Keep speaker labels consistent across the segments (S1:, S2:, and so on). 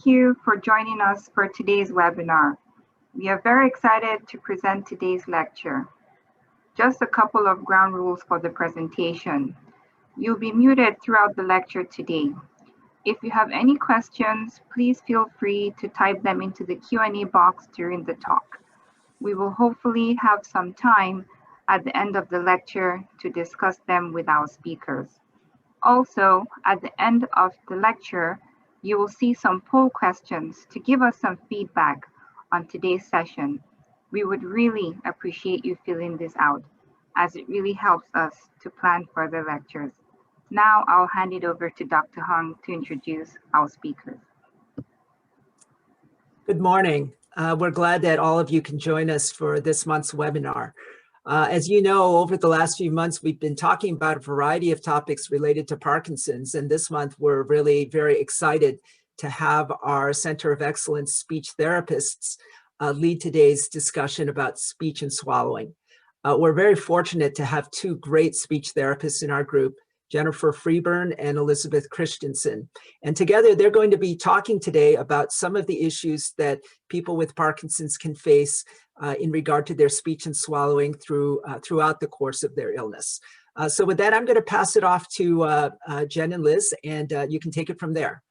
S1: Thank you for joining us for today's webinar. We are very excited to present today's lecture. Just a couple of ground rules for the presentation. You'll be muted throughout the lecture today. If you have any questions, please feel free to type them into the Q&A box during the talk. We will hopefully have some time at the end of the lecture to discuss them with our speakers. Also, at the end of the lecture, you will see some poll questions to give us some feedback on today's session. We would really appreciate you filling this out, as it really helps us to plan further lectures. Now I'll hand it over to Dr. Hung to introduce our speakers.
S2: Good morning. We're glad that all of you can join us for this month's webinar. As you know, over the last few months, we've been talking about a variety of topics related to Parkinson's, and this month we're really very excited to have our Center of Excellence speech therapists lead today's discussion about speech and swallowing. We're very fortunate to have two great speech therapists in our group, Jennifer Freeburn and Elizabeth Christensen. And together they're going to be talking today about some of the issues that people with Parkinson's can face in regard to their speech and swallowing throughout the course of their illness. So with that, I'm going to pass it off to Jen and Liz, and you can take it from there.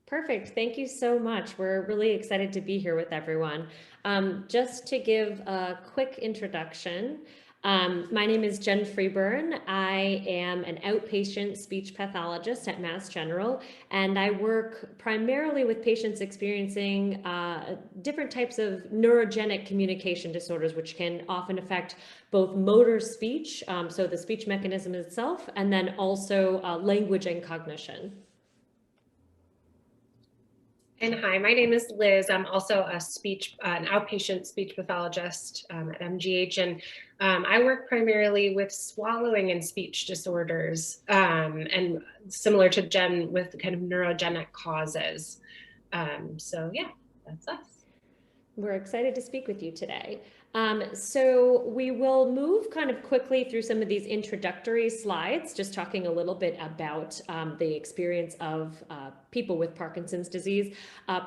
S3: Perfect. Thank you so much. We're really excited to be here with everyone. Just to give a quick introduction, my name is Jen Freeburn. I am an outpatient speech pathologist at Mass General, and I work primarily with patients experiencing different types of neurogenic communication disorders, which can often affect both motor speech, so the speech mechanism itself, and then also language and cognition.
S4: And hi, my name is Liz. I'm also an outpatient speech pathologist at MGH, and I work primarily with swallowing and speech disorders, and similar to Jen, with kind of neurogenic causes. So yeah, that's us.
S3: We're excited to speak with you today. So we will move kind of quickly through some of these introductory slides, just talking a little bit about the experience of people with Parkinson's disease.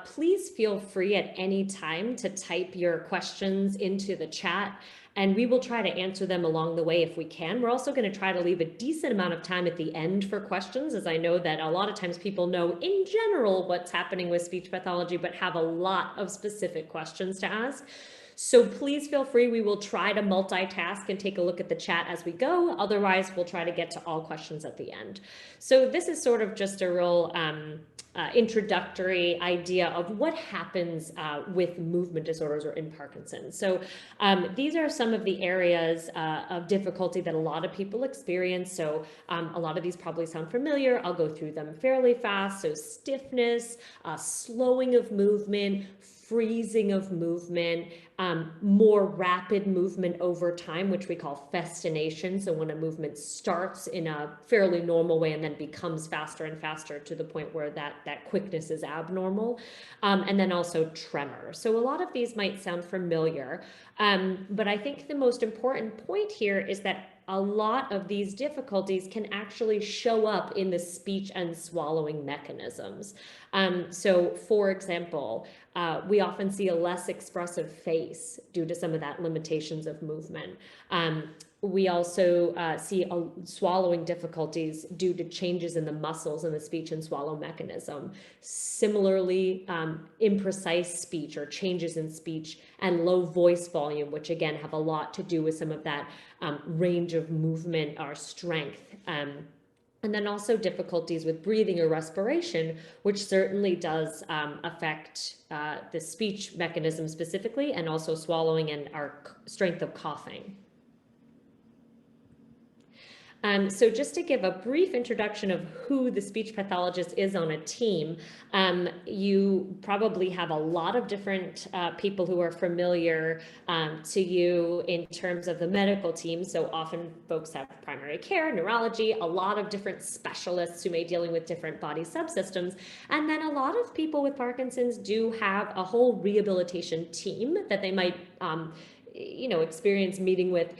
S3: Please feel free at any time to type your questions into the chat, and we will try to answer them along the way if we can. We're also going to try to leave a decent amount of time at the end for questions, as I know that a lot of times people know in general what's happening with speech pathology, but have a lot of specific questions to ask. So please feel free. We will try to multitask and take a look at the chat as we go. Otherwise, we'll try to get to all questions at the end. So this is sort of just a real introductory idea of what happens with movement disorders or in Parkinson's. So these are some of the areas of difficulty that a lot of people experience. So a lot of these probably sound familiar. I'll go through them fairly fast. So stiffness, slowing of movement, freezing of movement, more rapid movement over time, which we call festination. So when a movement starts in a fairly normal way and then becomes faster and faster to the point where that quickness is abnormal. And then also tremor. So a lot of these might sound familiar, but I think the most important point here is that a lot of these difficulties can actually show up in the speech and swallowing mechanisms. So for example, we often see a less expressive face due to some of that limitations of movement. We also see swallowing difficulties due to changes in the muscles in the speech and swallow mechanism. Similarly, imprecise speech or changes in speech and low voice volume, which again have a lot to do with some of that range of movement or strength. And then also difficulties with breathing or respiration, which certainly does affect the speech mechanism specifically, and also swallowing and our strength of coughing. So just to give a brief introduction of who the speech pathologist is on a team, you probably have a lot of different people who are familiar to you in terms of the medical team. So often folks have primary care, neurology, a lot of different specialists who may be dealing with different body subsystems. And then a lot of people with Parkinson's do have a whole rehabilitation team that they might experience meeting with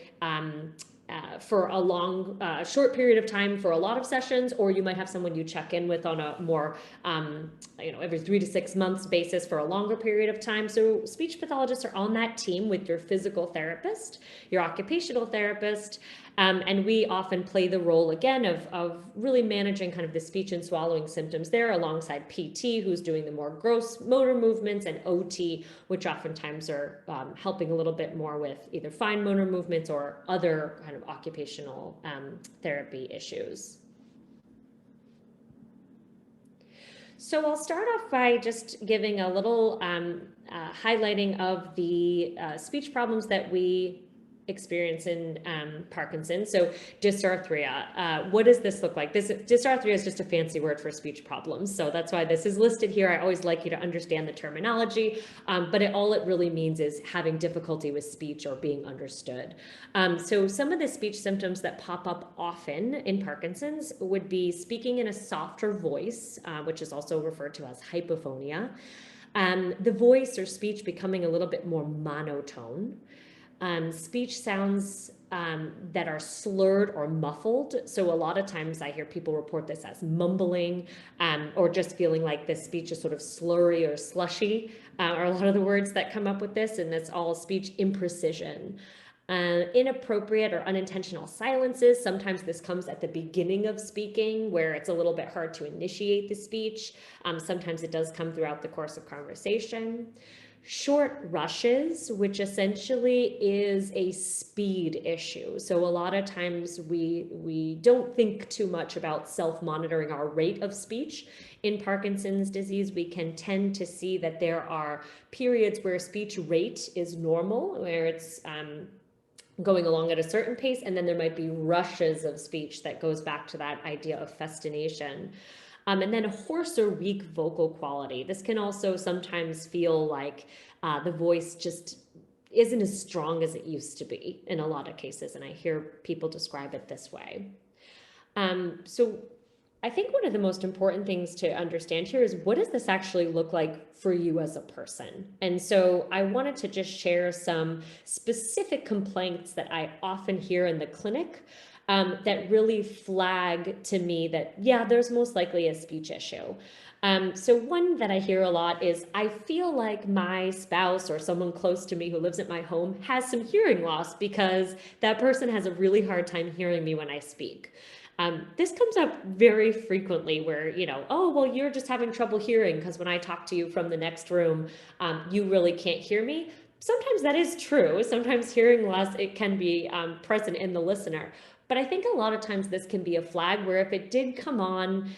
S3: for a long, short period of time for a lot of sessions, or you might have someone you check in with on a more, every 3 to 6 months basis for a longer period of time. So speech pathologists are on that team with your physical therapist, your occupational therapist, and we often play the role again of really managing kind of the speech and swallowing symptoms there, alongside PT, who's doing the more gross motor movements, and OT, which oftentimes are helping a little bit more with either fine motor movements or other kind of occupational therapy issues. So I'll start off by just giving a little highlighting of the speech problems that we experience in Parkinson's. So dysarthria, what does this look like? Dysarthria is just a fancy word for speech problems. So that's why this is listed here. I always like you to understand the terminology, but all it really means is having difficulty with speech or being understood. So some of the speech symptoms that pop up often in Parkinson's would be speaking in a softer voice, which is also referred to as hypophonia. The voice or speech becoming a little bit more monotone. Speech sounds that are slurred or muffled. So a lot of times I hear people report this as mumbling, or just feeling like this speech is sort of slurry or slushy, are a lot of the words that come up with this, and it's all speech imprecision. Inappropriate or unintentional silences. Sometimes this comes at the beginning of speaking, where it's a little bit hard to initiate the speech. Sometimes it does come throughout the course of conversation. Short rushes, which essentially is a speed issue. So a lot of times we don't think too much about self-monitoring our rate of speech. In Parkinson's disease, we can tend to see that there are periods where speech rate is normal, where it's going along at a certain pace, and then there might be rushes of speech that goes back to that idea of festination. And then a hoarse or weak vocal quality. This can also sometimes feel like the voice just isn't as strong as it used to be in a lot of cases, and I hear people describe it this way. So I think one of the most important things to understand here is, what does this actually look like for you as a person? And so I wanted to just share some specific complaints that I often hear in the clinic that really flag to me that, yeah, there's most likely a speech issue. So one that I hear a lot is, I feel like my spouse or someone close to me who lives at my home has some hearing loss because that person has a really hard time hearing me when I speak. This comes up very frequently where, oh, well, you're just having trouble hearing because when I talk to you from the next room, you really can't hear me. Sometimes that is true. Sometimes hearing loss, it can be present in the listener. But I think a lot of times this can be a flag where if it did come on,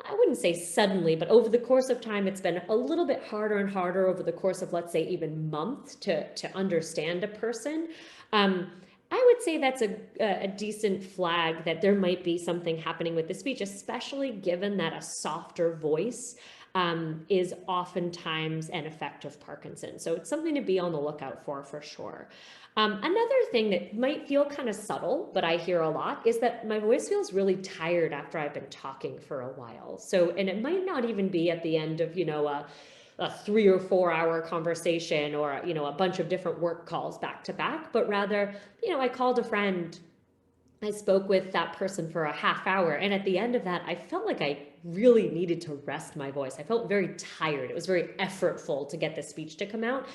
S3: I wouldn't say suddenly, but over the course of time, it's been a little bit harder and harder over the course of, let's say, even months to understand a person. I would say that's a decent flag that there might be something happening with the speech, especially given that a softer voice is oftentimes an effect of Parkinson's. So it's something to be on the lookout for sure. Another thing that might feel kind of subtle, but I hear a lot, is that my voice feels really tired after I've been talking for a while. So, and it might not even be at the end of, a 3 or 4 hour conversation or, a bunch of different work calls back to back, but rather, I called a friend, I spoke with that person for a half hour, and at the end of that, I felt like I really needed to rest my voice. I felt very tired. It was very effortful to get the speech to come out.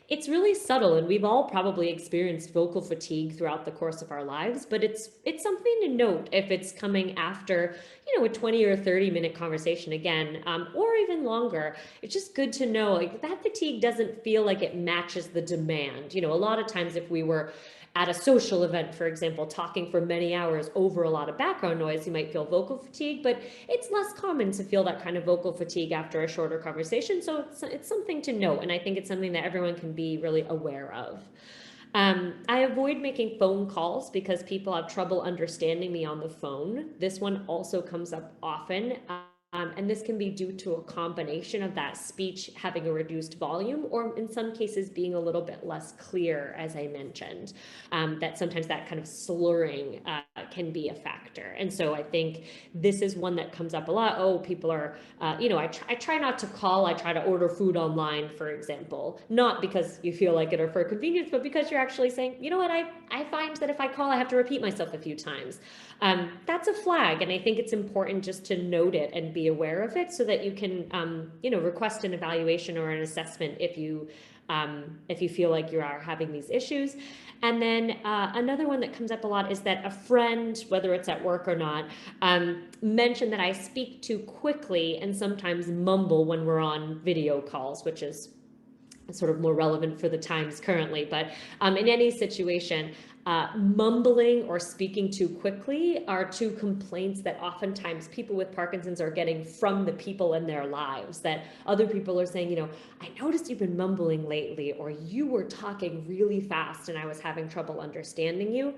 S3: It's really subtle, and we've all probably experienced vocal fatigue throughout the course of our lives, but it's something to note if it's coming after, a 20 or 30-minute conversation again, or even longer. It's just good to know, like, that fatigue doesn't feel like it matches the demand. A lot of times if we were at a social event, for example, talking for many hours over a lot of background noise, you might feel vocal fatigue, but it's less common to feel that kind of vocal fatigue after a shorter conversation. So it's something to note, and I think it's something that everyone can be really aware of. I avoid making phone calls because people have trouble understanding me on the phone. This one also comes up often. And this can be due to a combination of that speech having a reduced volume, or in some cases being a little bit less clear, as I mentioned, that sometimes that kind of slurring can be a factor. And so I think this is one that comes up a lot. Oh, people are, I try not to call, I try to order food online, for example, not because you feel like it or for convenience, but because you're actually saying, you know what, I find that if I call, I have to repeat myself a few times. That's a flag. And I think it's important just to note it and be aware of it so that you can, request an evaluation or an assessment if you feel like you are having these issues. And then another one that comes up a lot is that a friend, whether it's at work or not, mentioned that I speak too quickly and sometimes mumble when we're on video calls, which is sort of more relevant for the times currently. But in any situation, mumbling or speaking too quickly are two complaints that oftentimes people with Parkinson's are getting from the people in their lives, that other people are saying, I noticed you've been mumbling lately, or you were talking really fast and I was having trouble understanding you.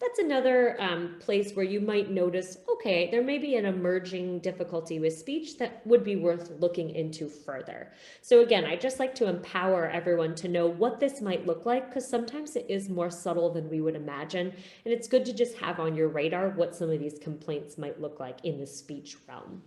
S3: That's another place where you might notice, okay, there may be an emerging difficulty with speech that would be worth looking into further. So again, I just like to empower everyone to know what this might look like, because sometimes it is more subtle than we would imagine. And it's good to just have on your radar what some of these complaints might look like in the speech realm.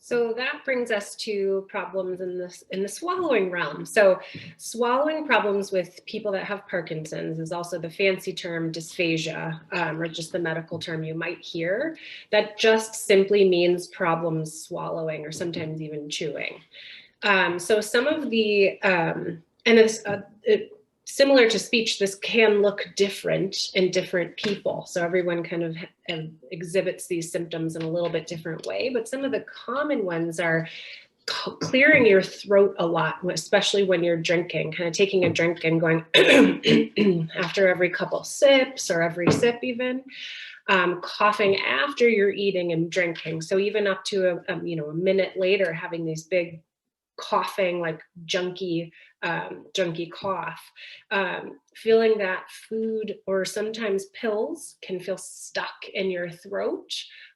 S4: So that brings us to problems in the swallowing realm. So swallowing problems with people that have Parkinson's is also the fancy term dysphagia, or just the medical term you might hear. That just simply means problems swallowing or sometimes even chewing. So some of the, similar to speech, this can look different in different people. So everyone kind of exhibits these symptoms in a little bit different way, but some of the common ones are clearing your throat a lot, especially when you're drinking, kind of taking a drink and going after every couple sips or every sip even. Coughing after you're eating and drinking. So even up to a minute later, having these big coughing, like junky cough, feeling that food or sometimes pills can feel stuck in your throat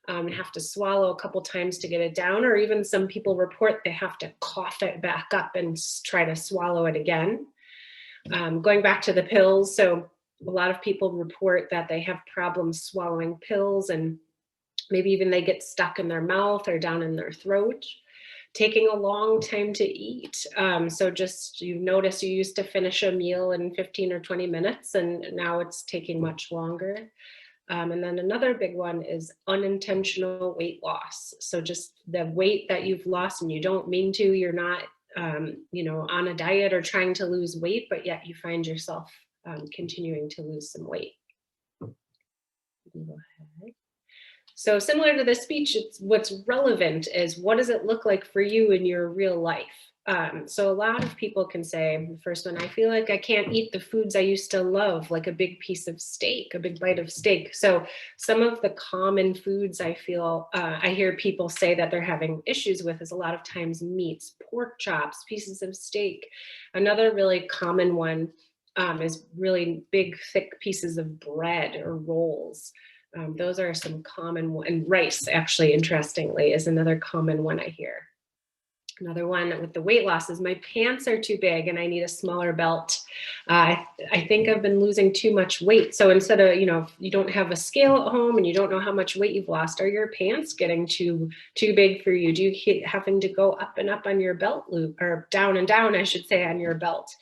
S4: and have to swallow a couple times to get it down, or even some people report they have to cough it back up and try to swallow it again. Going back to the pills, so a lot of people report that they have problems swallowing pills, and maybe even they get stuck in their mouth or down in their throat. Taking a long time to eat. So just, you notice you used to finish a meal in 15 or 20 minutes, and now it's taking much longer. And then another big one is unintentional weight loss. So just the weight that you've lost and you don't mean to, you're not, on a diet or trying to lose weight, but yet you find yourself continuing to lose some weight. Go ahead. So similar to the speech, what's relevant is what does it look like for you in your real life? So a lot of people can say, the first one, I feel like I can't eat the foods I used to love, like a big piece of steak, a big bite of steak. So some of the common foods I hear people say that they're having issues with is a lot of times meats, pork chops, pieces of steak. Another really common one is really big, thick pieces of bread or rolls. Those are some common ones. And rice, actually, interestingly, is another common one I hear. Another one with the weight loss is my pants are too big and I need a smaller belt. I think I've been losing too much weight. So instead of, if you don't have a scale at home and you don't know how much weight you've lost, are your pants getting too big for you? Do you keep having to go up and up on your belt loop, or down and down, I should say, on your belt?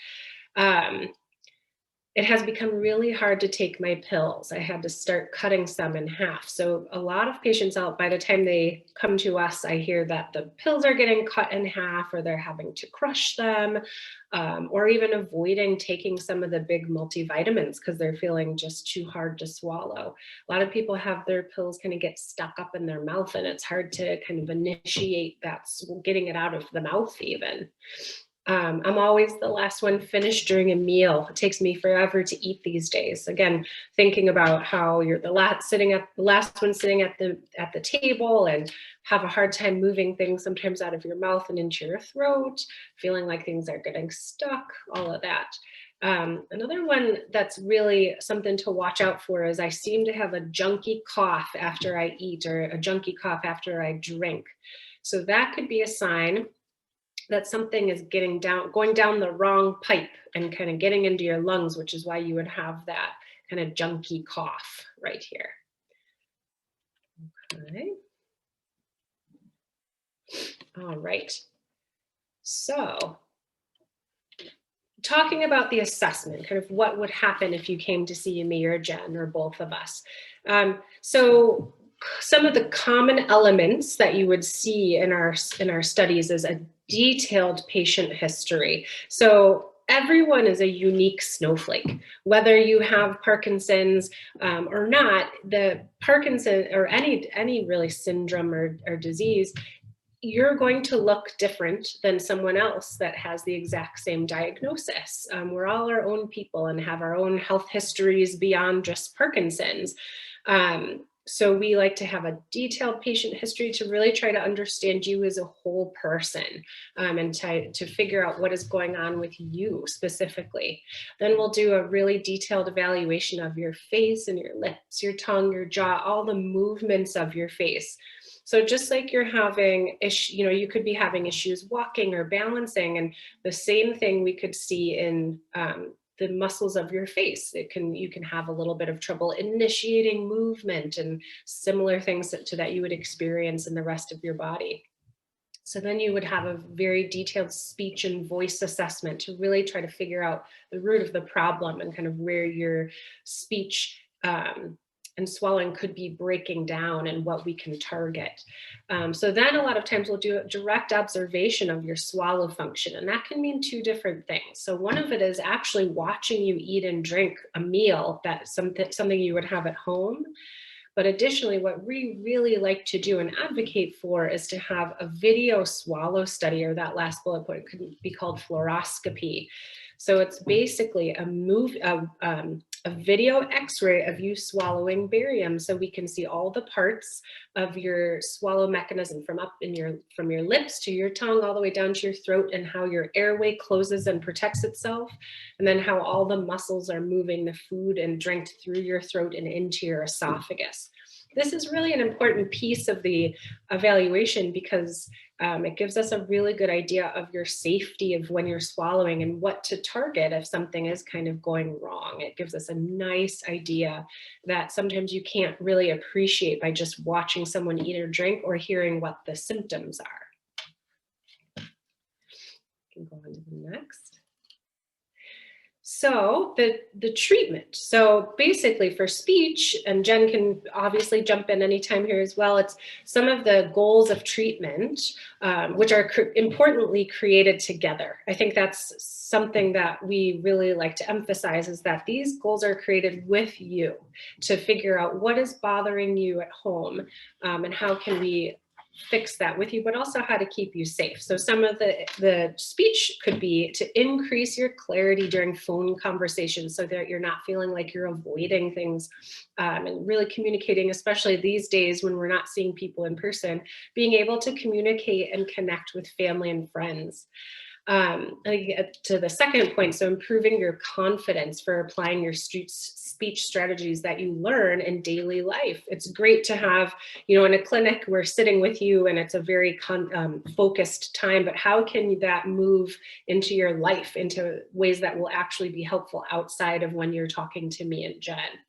S4: It has become really hard to take my pills. I had to start cutting some in half. So a lot of patients out, by the time they come to us, I hear that the pills are getting cut in half, or they're having to crush them, or even avoiding taking some of the big multivitamins because they're feeling just too hard to swallow. A lot of people have their pills kind of get stuck up in their mouth, and it's hard to kind of initiate that, getting it out of the mouth even. I'm always the last one finished during a meal. It takes me forever to eat these days. Again, thinking about how you're the last one sitting at the table and have a hard time moving things sometimes out of your mouth and into your throat, feeling like things are getting stuck, all of that. Another one that's really something to watch out for is I seem to have a junky cough after I eat, or a junky cough after I drink. So that could be a sign that something is going down the wrong pipe and kind of getting into your lungs, which is why you would have that kind of junky cough right here. Okay. All right. So talking about the assessment, kind of what would happen if you came to see me or Jen or both of us. So some of the common elements that you would see in our studies is a detailed patient history. So everyone is a unique snowflake, whether you have Parkinson's or not. The Parkinson or any really syndrome or disease, you're going to look different than someone else that has the exact same diagnosis. We're all our own people and have our own health histories beyond just Parkinson's. So we like to have a detailed patient history to really try to understand you as a whole person and to figure out what is going on with you specifically. Then we'll do a really detailed evaluation of your face and your lips, your tongue, your jaw, all the movements of your face. So just like you're having you could be having issues walking or balancing, and the same thing we could see in the muscles of your face. You can have a little bit of trouble initiating movement and similar things to that you would experience in the rest of your body. So then you would have a very detailed speech and voice assessment to really try to figure out the root of the problem and kind of where your speech and swallowing could be breaking down and what we can target. So then a lot of times we'll do a direct observation of your swallow function, and that can mean two different things. So one of it is actually watching you eat and drink a meal, that's something you would have at home. But additionally, what we really like to do and advocate for is to have a video swallow study, or that last bullet point could be called fluoroscopy. So it's basically a video x-ray of you swallowing barium, so we can see all the parts of your swallow mechanism from your lips to your tongue all the way down to your throat, and how your airway closes and protects itself, and then how all the muscles are moving the food and drink through your throat and into your esophagus. This is really an important piece of the evaluation because it gives us a really good idea of your safety of when you're swallowing and what to target if something is kind of going wrong. It gives us a nice idea that sometimes you can't really appreciate by just watching someone eat or drink or hearing what the symptoms are. We can go on to the next. So the treatment. So basically for speech, and Jen can obviously jump in anytime here as well, it's some of the goals of treatment, which are importantly created together. I think that's something that we really like to emphasize, is that these goals are created with you to figure out what is bothering you at home and how can we fix that with you, but also how to keep you safe. So some of the speech could be to increase your clarity during phone conversations so that you're not feeling like you're avoiding things and really communicating, especially these days when we're not seeing people in person, being able to communicate and connect with family and friends. To the second point, so improving your confidence for applying your speech strategies that you learn in daily life. It's great to have, in a clinic, we're sitting with you and it's a very focused time, but how can that move into your life, into ways that will actually be helpful outside of when you're talking to me and Jen?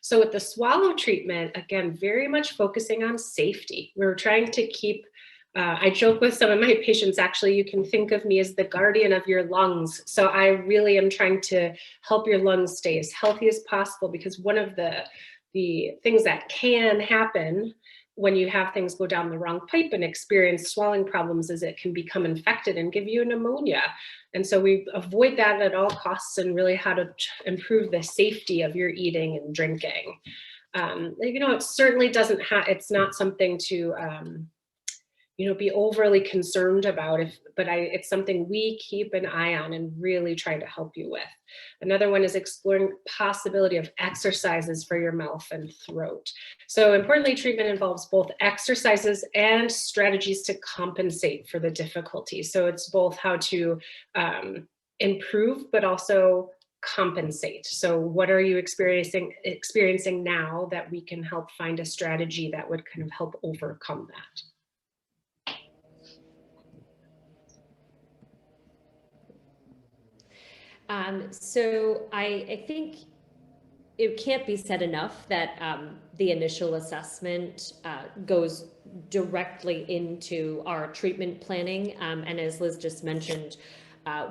S4: So with the swallow treatment, again, very much focusing on safety. We're trying to keep I joke with some of my patients, actually, you can think of me as the guardian of your lungs. So I really am trying to help your lungs stay as healthy as possible, because one of the things that can happen when you have things go down the wrong pipe and experience swallowing problems is it can become infected and give you pneumonia. And so we avoid that at all costs, and really how to improve the safety of your eating and drinking. It certainly doesn't it's not something to be overly concerned about, but it's something we keep an eye on and really try to help you with. Another one is exploring possibility of exercises for your mouth and throat. So importantly, treatment involves both exercises and strategies to compensate for the difficulty. So it's both how to improve, but also compensate. So what are you experiencing now that we can help find a strategy that would kind of help overcome that?
S3: So I think it can't be said enough that the initial assessment goes directly into our treatment planning. And as Liz just mentioned,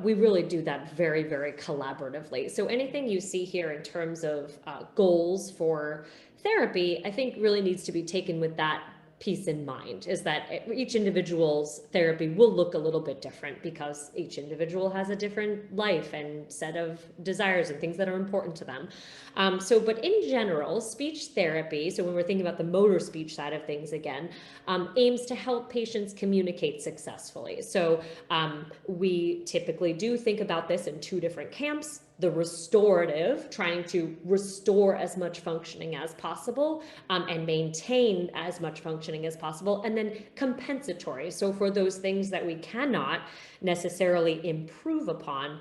S3: we really do that very, very collaboratively. So anything you see here in terms of goals for therapy, I think really needs to be taken with that piece in mind, is that each individual's therapy will look a little bit different because each individual has a different life and set of desires and things that are important to them. But in general, speech therapy, so when we're thinking about the motor speech side of things again, aims to help patients communicate successfully. So we typically do think about this in two different camps: the restorative, trying to restore as much functioning as possible and maintain as much functioning as possible, and then compensatory. So for those things that we cannot necessarily improve upon,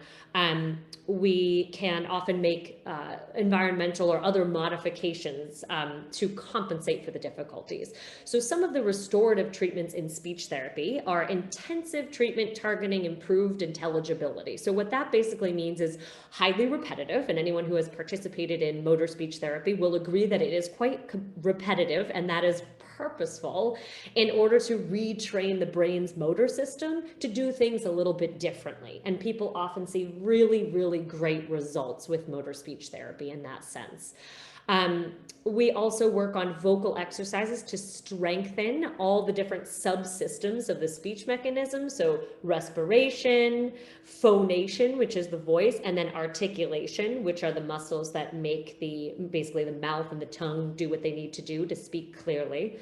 S3: we can often make environmental or other modifications to compensate for the difficulties. So some of the restorative treatments in speech therapy are intensive treatment targeting improved intelligibility. So what that basically means is highly repetitive, and anyone who has participated in motor speech therapy will agree that it is quite repetitive, and that is purposeful in order to retrain the brain's motor system to do things a little bit differently. And people often see really, really great results with motor speech therapy in that sense. We also work on vocal exercises to strengthen all the different subsystems of the speech mechanism. So respiration, phonation, which is the voice, and then articulation, which are the muscles that make basically the mouth and the tongue do what they need to do to speak clearly.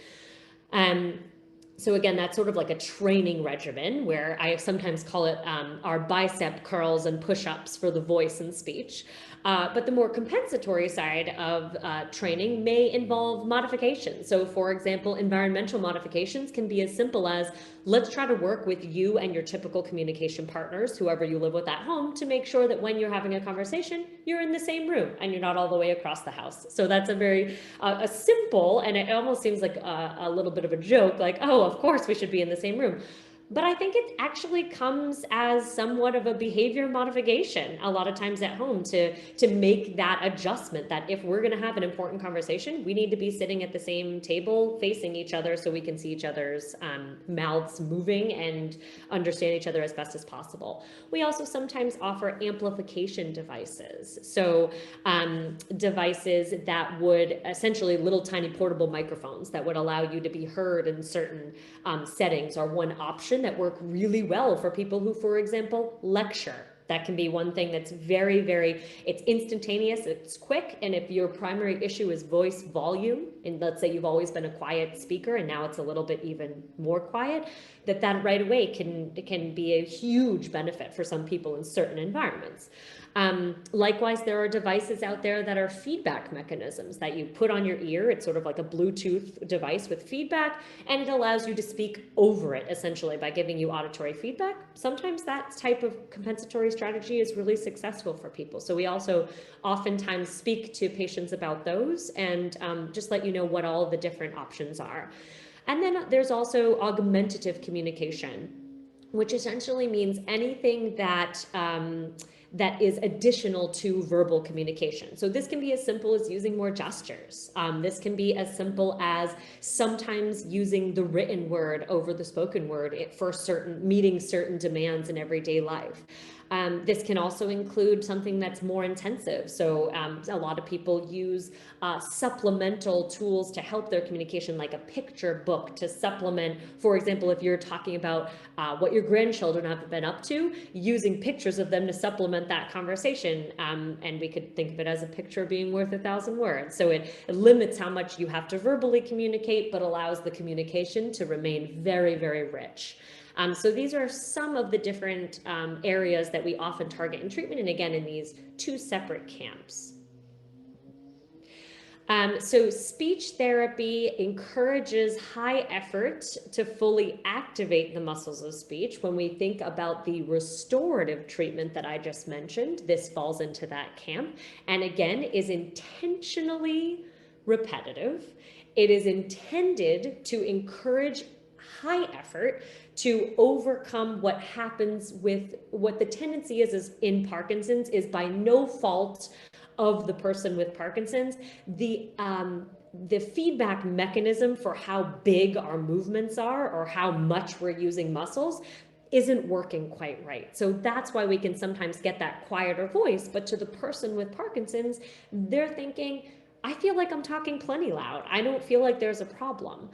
S3: So again, that's sort of like a training regimen where I sometimes call it our bicep curls and push-ups for the voice and speech. But the more compensatory side of training may involve modifications. So for example, environmental modifications can be as simple as, let's try to work with you and your typical communication partners, whoever you live with at home, to make sure that when you're having a conversation, you're in the same room and you're not all the way across the house. So that's a very a simple, and it almost seems like a little bit of a joke, like, oh, of course we should be in the same room. But I think it actually comes as somewhat of a behavior modification a lot of times at home to make that adjustment, that if we're going to have an important conversation, we need to be sitting at the same table facing each other so we can see each other's mouths moving and understand each other as best as possible. We also sometimes offer amplification devices. So devices that would essentially little tiny portable microphones that would allow you to be heard in certain settings are one option that work really well for people who, for example, lecture. That can be one thing that's very, very, it's instantaneous, it's quick, and if your primary issue is voice volume, and let's say you've always been a quiet speaker and now it's a little bit even more quiet, that right away can be a huge benefit for some people in certain environments. Likewise, there are devices out there that are feedback mechanisms that you put on your ear. It's sort of like a Bluetooth device with feedback, and it allows you to speak over it essentially by giving you auditory feedback. Sometimes that type of compensatory strategy is really successful for people. So we also oftentimes speak to patients about those and just let you know what all the different options are. And then there's also augmentative communication, which essentially means anything that that is additional to verbal communication. So this can be as simple as using more gestures. This can be as simple as sometimes using the written word over the spoken word for meeting certain demands in everyday life. This can also include something that's more intensive. So a lot of people use supplemental tools to help their communication, like a picture book to supplement. For example, if you're talking about what your grandchildren have been up to, using pictures of them to supplement that conversation. And we could think of it as a picture being worth 1,000 words. So it limits how much you have to verbally communicate, but allows the communication to remain very, very rich. So these are some of the different areas that we often target in treatment, and again, in these two separate camps. So speech therapy encourages high effort to fully activate the muscles of speech. When we think about the restorative treatment that I just mentioned, this falls into that camp, and again, is intentionally repetitive. It is intended to encourage high effort to overcome what happens with what the tendency is in Parkinson's is by no fault of the person with Parkinson's, the feedback mechanism for how big our movements are or how much we're using muscles isn't working quite right. So that's why we can sometimes get that quieter voice, but to the person with Parkinson's, they're thinking, I feel like I'm talking plenty loud. I don't feel like there's a problem.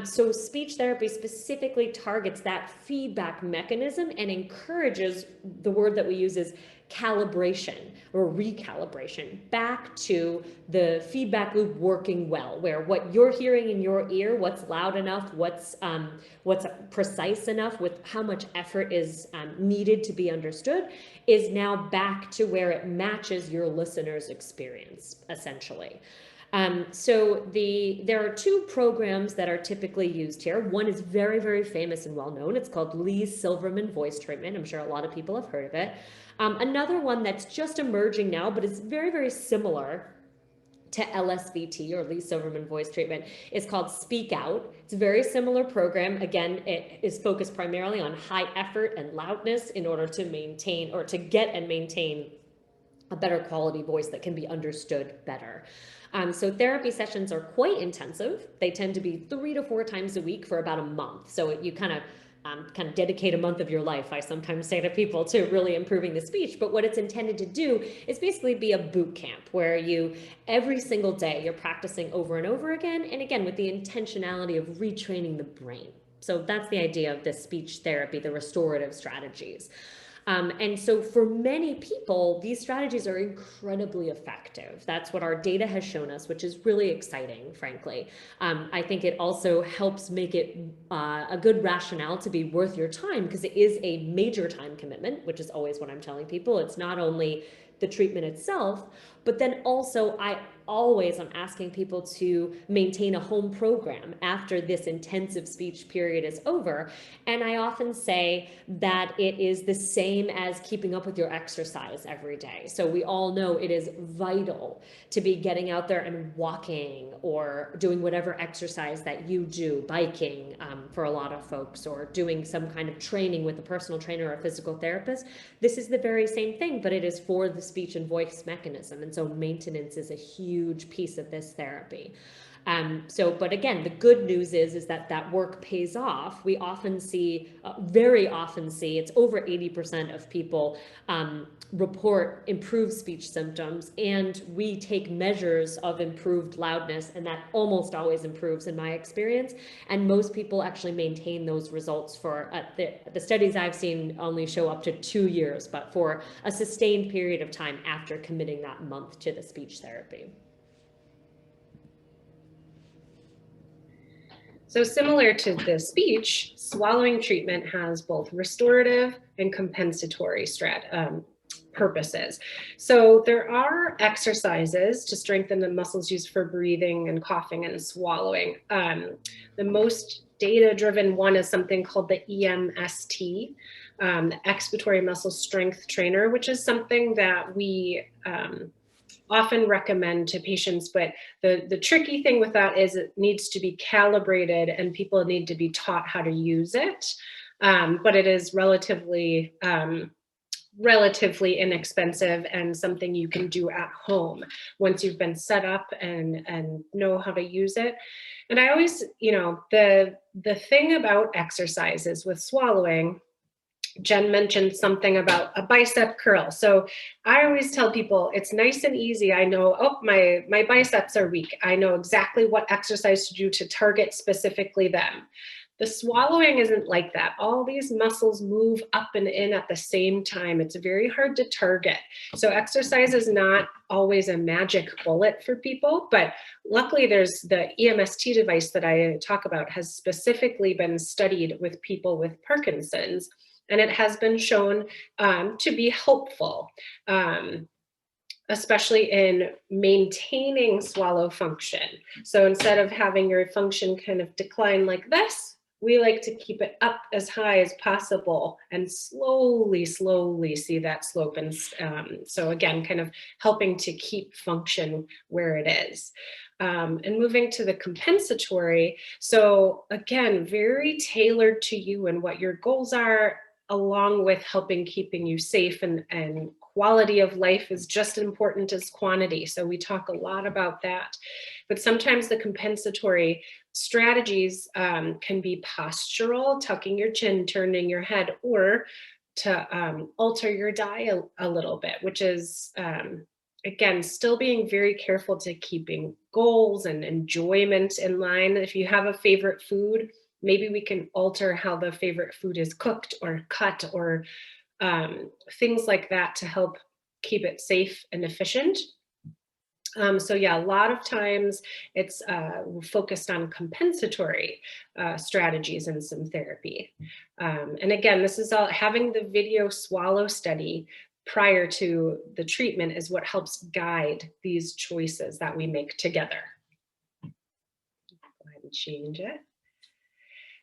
S3: So speech therapy specifically targets that feedback mechanism and encourages, the word that we use is calibration or recalibration back to the feedback loop working well, where what you're hearing in your ear, what's loud enough, what's precise enough with how much effort is needed to be understood, is now back to where it matches your listener's experience, essentially. So there are two programs that are typically used here. One is very, very famous and well known. It's called Lee-Silverman voice treatment. I'm sure a lot of people have heard of it. Another one that's just emerging now, but is very, very similar to LSVT or Lee-Silverman voice treatment is called Speak Out. It's a very similar program. Again, it is focused primarily on high effort and loudness in order to maintain or to get and maintain a better quality voice that can be understood better. So therapy sessions are quite intensive. They tend to be 3 to 4 times a week for about a month. So you kind of dedicate a month of your life, I sometimes say to people, to really improving the speech. But what it's intended to do is basically be a boot camp where every single day you're practicing over and over again. And again, with the intentionality of retraining the brain. So that's the idea of this speech therapy, the restorative strategies. And so for many people, these strategies are incredibly effective. That's what our data has shown us, which is really exciting, frankly. I think it also helps make it a good rationale to be worth your time, because it is a major time commitment, which is always what I'm telling people. It's not only the treatment itself, but then also I'm asking people to maintain a home program after this intensive speech period is over. And I often say that it is the same as keeping up with your exercise every day. So we all know it is vital to be getting out there and walking or doing whatever exercise that you do, biking for a lot of folks, or doing some kind of training with a personal trainer or a physical therapist. This is the very same thing, but it is for the speech and voice mechanism. And so maintenance is a huge piece of this therapy. But again, the good news is that work pays off. We often see, very often see, it's over 80% of people report improved speech symptoms, and we take measures of improved loudness, and that almost always improves in my experience. And most people actually maintain those results for, the studies I've seen only show up to 2 years, but for a sustained period of time after committing that month to the speech therapy.
S4: So similar to the speech, swallowing treatment has both restorative and compensatory purposes. So there are exercises to strengthen the muscles used for breathing and coughing and swallowing. The most data-driven one is something called the EMST, the expiratory muscle strength trainer, which is something that we often recommend to patients, but the tricky thing with that is it needs to be calibrated and people need to be taught how to use it. But it is relatively inexpensive and something you can do at home once you've been set up and know how to use it. And I always, the thing about exercises with swallowing, Jen mentioned something about a bicep curl. So I always tell people it's nice and easy. I know, my biceps are weak. I know exactly what exercise to do to target specifically them. The swallowing isn't like that. All these muscles move up and in at the same time. It's very hard to target. So exercise is not always a magic bullet for people, but luckily there's the EMST device that I talk about has specifically been studied with people with Parkinson's. And it has been shown to be helpful, especially in maintaining swallow function. So instead of having your function kind of decline like this, we like to keep it up as high as possible and slowly see that slope. And so again, kind of helping to keep function where it is. And moving to the compensatory. So again, very tailored to you and what your goals are, along with helping keeping you safe, and quality of life is just as important as quantity. So we talk a lot about that. But sometimes the compensatory strategies can be postural, tucking your chin, turning your head, or to alter your diet a little bit, which is, again, still being very careful to keeping goals and enjoyment in line. If you have a favorite food, maybe we can alter how the favorite food is cooked or cut, or things like that to help keep it safe and efficient. So yeah, a lot of times it's focused on compensatory strategies and some therapy. And again, this is all having the video swallow study prior to the treatment is what helps guide these choices that we make together. Go ahead and change it.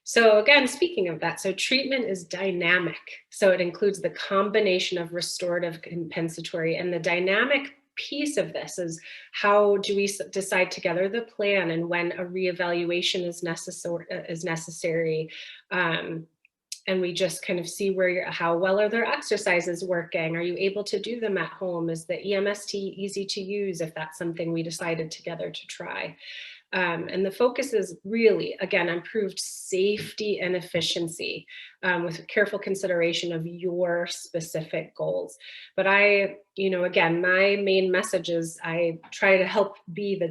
S4: So again, speaking of that, so treatment is dynamic. So it includes the combination of restorative, compensatory, and the dynamic piece of this is how do we decide together the plan and when a reevaluation is necessary. And we just kind of see how well are their exercises working? Are you able to do them at home? Is the EMST easy to use if that's something we decided together to try? And the focus is really, again, improved safety and efficiency with careful consideration of your specific goals. But again, my main message is I try to help be the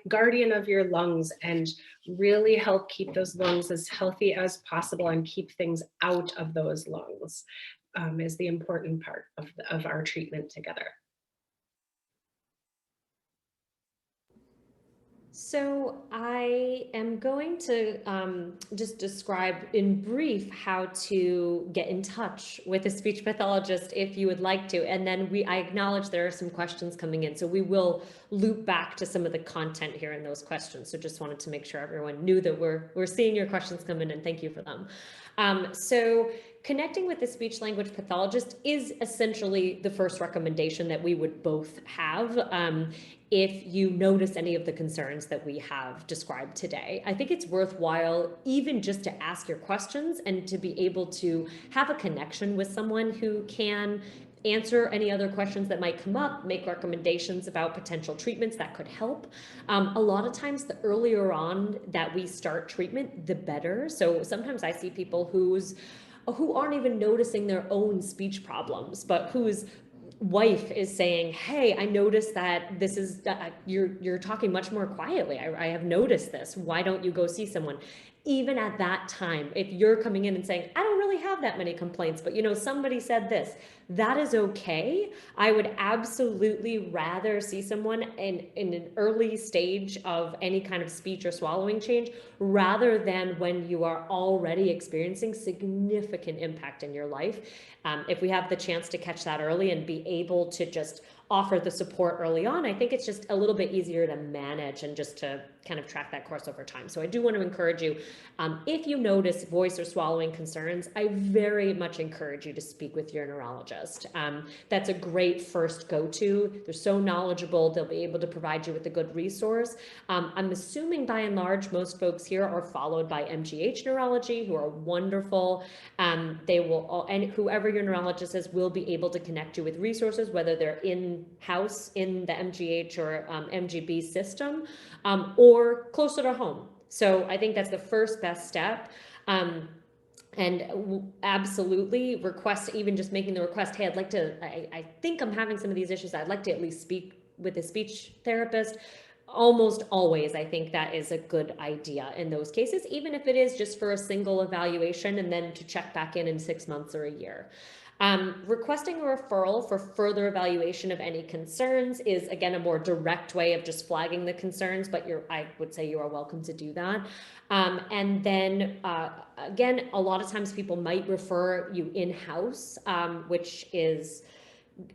S4: guardian of your lungs and really help keep those lungs as healthy as possible and keep things out of those lungs is the important part of our treatment together.
S3: So I am going to just describe in brief how to get in touch with a speech pathologist if you would like to. And then I acknowledge there are some questions coming in. So we will loop back to some of the content here in those questions. So just wanted to make sure everyone knew that we're seeing your questions come in, and thank you for them. So connecting with a speech language pathologist is essentially the first recommendation that we would both have if you notice any of the concerns that we have described today. I think it's worthwhile even just to ask your questions and to be able to have a connection with someone who can answer any other questions that might come up, make recommendations about potential treatments that could help. A lot of times the earlier on that we start treatment, the better. So sometimes I see people who aren't even noticing their own speech problems, but whose wife is saying, hey, I noticed that this is, you're talking much more quietly. I have noticed this. Why don't you go see someone? Even at that time, if you're coming in and saying, I don't really have that many complaints, but somebody said this, that is okay. I would absolutely rather see someone in an early stage of any kind of speech or swallowing change, rather than when you are already experiencing significant impact in your life. If we have the chance to catch that early and be able to just offer the support early on, I think it's just a little bit easier to manage and just to kind of track that course over time. So I do want to encourage you, if you notice voice or swallowing concerns, I very much encourage you to speak with your neurologist. That's a great first go-to. They're so knowledgeable. They'll be able to provide you with a good resource. I'm assuming by and large, most folks here are followed by MGH neurology, who are wonderful. They will, and whoever your neurologist is, will be able to connect you with resources, whether they're in-house in the MGH or MGB system, or closer to home. So I think that's the first best step. And absolutely request, even just making the request, hey, I'd like to, I think I'm having some of these issues. I'd like to at least speak with a speech therapist. Almost always, I think that is a good idea in those cases, even if it is just for a single evaluation and then to check back in 6 months or a year. Requesting a referral for further evaluation of any concerns is, again, a more direct way of just flagging the concerns, but I would say you are welcome to do that. And then, again, a lot of times people might refer you in-house, which is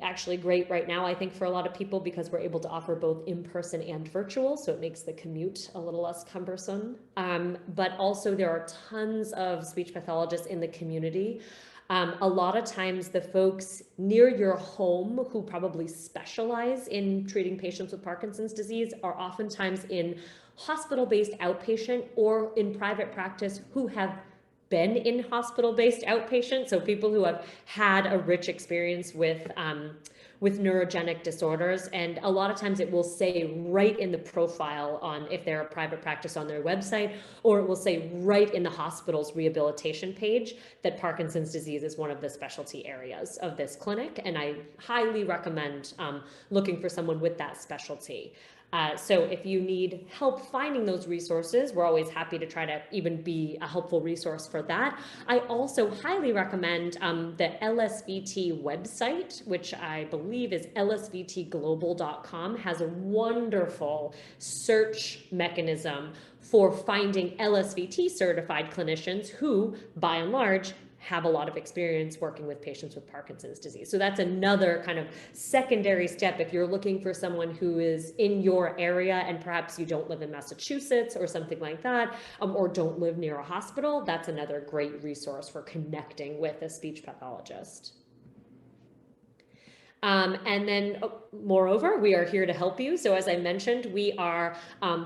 S3: actually great right now, I think, for a lot of people, because we're able to offer both in-person and virtual, so it makes the commute a little less cumbersome. But also there are tons of speech pathologists in the community. A lot of times the folks near your home who probably specialize in treating patients with Parkinson's disease are oftentimes in hospital-based outpatient or in private practice who have been in hospital-based outpatient. So people who have had a rich experience with neurogenic disorders. And a lot of times it will say right in the profile on if they're a private practice on their website, or it will say right in the hospital's rehabilitation page that Parkinson's disease is one of the specialty areas of this clinic. And I highly recommend looking for someone with that specialty. So if you need help finding those resources, we're always happy to try to even be a helpful resource for that. I also highly recommend the LSVT website, which I believe is lsvtglobal.com, has a wonderful search mechanism for finding LSVT certified clinicians who, by and large, have a lot of experience working with patients with Parkinson's disease. So that's another kind of secondary step if you're looking for someone who is in your area and perhaps you don't live in Massachusetts or something like that, or don't live near a hospital. That's another great resource for connecting with a speech pathologist. And then moreover, we are here to help you. So as I mentioned, we are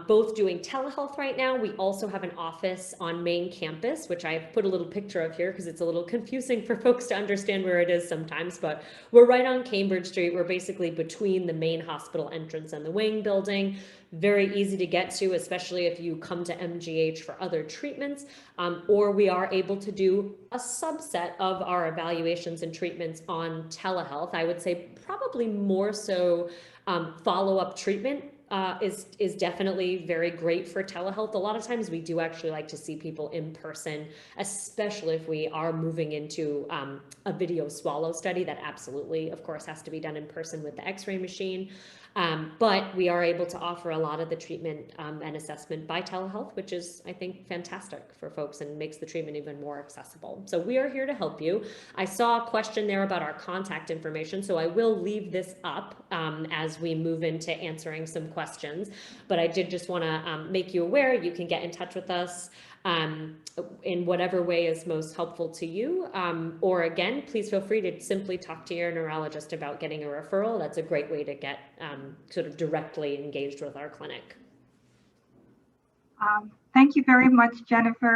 S3: both doing telehealth right now. We also have an office on main campus, which I've put a little picture of here because it's a little confusing for folks to understand where it is sometimes, but we're right on Cambridge Street. We're basically between the main hospital entrance and the wing building. Very easy to get to, especially if you come to MGH for other treatments, or we are able to do a subset of our evaluations and treatments on telehealth. I would say probably more so follow-up treatment is definitely very great for telehealth. A lot of times we do actually like to see people in person, especially if we are moving into a video swallow study that absolutely, of course, has to be done in person with the X-ray machine. But we are able to offer a lot of the treatment and assessment by telehealth, which is, I think, fantastic for folks and makes the treatment even more accessible. So we are here to help you. I saw a question there about our contact information, so I will leave this up as we move into answering some questions. But I did just want to make you aware you can get in touch with us in whatever way is most helpful to you. Or again, please feel free to simply talk to your neurologist about getting a referral. That's a great way to get sort of directly engaged with our clinic.
S1: Thank you very much, Jennifer.